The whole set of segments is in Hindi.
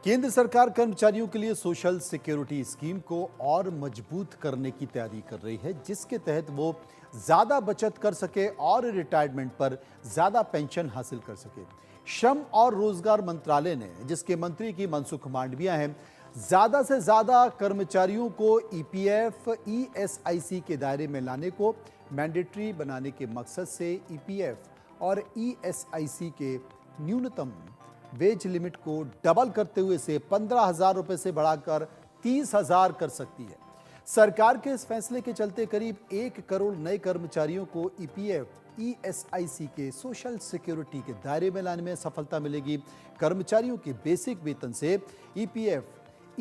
केंद्र सरकार कर्मचारियों के लिए सोशल सिक्योरिटी स्कीम को और मजबूत करने की तैयारी कर रही है, जिसके तहत वो ज्यादा बचत कर सके और रिटायरमेंट पर ज्यादा पेंशन हासिल कर सके। श्रम और रोजगार मंत्रालय ने, जिसके मंत्री की मनसुख मांडविया हैं, ज्यादा से ज्यादा कर्मचारियों को ईपीएफ ईएसआईसी के दायरे में लाने को मैंडेटरी बनाने के मकसद से ईपीएफ और ईएसआईसी के न्यूनतम वेज लिमिट को डबल करते हुए इसे 15,000 रुपए से बढ़ाकर 30,000 कर सकती है। सरकार के इस फैसले के चलते करीब 1 करोड़ नए कर्मचारियों को ईपीएफ ईएसआईसी के सोशल सिक्योरिटी के दायरे में लाने में सफलता मिलेगी। कर्मचारियों के बेसिक वेतन से ईपीएफ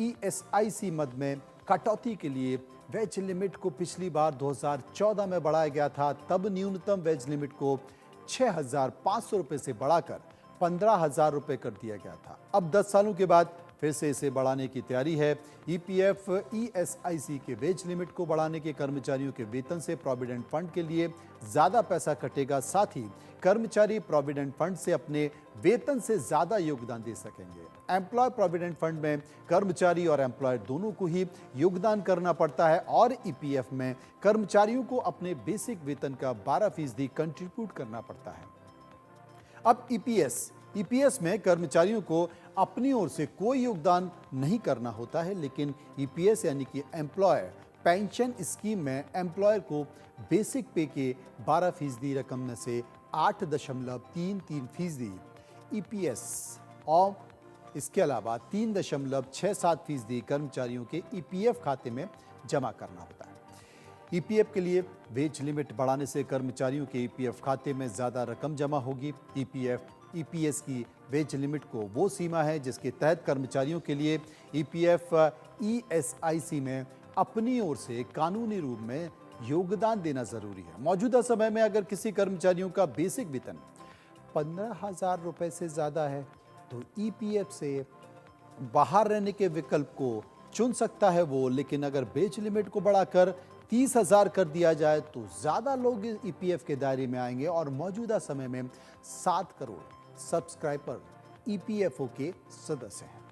ईएसआईसी मद में कटौती के लिए वेज लिमिट को पिछली बार 2014 में बढ़ाया गया था। तब न्यूनतम वेज लिमिट को 6,500 रुपए से बढ़ाकर 15,000 रुपए कर दिया गया था। अब 10 सालों के बाद फिर से इसे बढ़ाने की तैयारी है। ईपीएफ ईएसआईसी के वेज लिमिट को बढ़ाने के कर्मचारियों के वेतन से प्रोविडेंट फंड के लिए ज्यादा पैसा कटेगा। साथ ही कर्मचारी प्रोविडेंट फंड से अपने वेतन से ज्यादा योगदान दे सकेंगे। एम्प्लॉय प्रोविडेंट फंड में कर्मचारी और एम्प्लॉयर दोनों को ही योगदान करना पड़ता है और ईपीएफ में कर्मचारियों को अपने बेसिक वेतन का 12% कंट्रीब्यूट करना पड़ता है। अब ईपीएस में कर्मचारियों को अपनी ओर से कोई योगदान नहीं करना होता है, लेकिन ईपीएस यानी कि एम्प्लॉयर पेंशन स्कीम में एम्प्लॉयर को बेसिक पे के 12% रकम में से 8.33% ईपीएस और इसके अलावा 3.67% कर्मचारियों के ईपीएफ खाते में जमा करना होता है। ईपीएफ के लिए वेज लिमिट बढ़ाने से कर्मचारियों के ईपीएफ खाते में ज्यादा रकम जमा होगी। ईपीएस की वेज लिमिट को वो सीमा है जिसके तहत कर्मचारियों के लिए ईपीएफ ईएसआईसी में अपनी ओर से कानूनी रूप में योगदान देना जरूरी है। मौजूदा समय में अगर किसी कर्मचारियों का बेसिक वेतन 15,000 रुपए से ज्यादा है तो ईपीएफ से बाहर रहने के विकल्प को चुन सकता है वो, लेकिन अगर वेज लिमिट को बढ़ाकर 30,000 कर दिया जाए तो ज्यादा लोग ईपीएफ के दायरे में आएंगे और मौजूदा समय में 7 करोड़ सब्सक्राइबर ईपीएफओ के सदस्य हैं।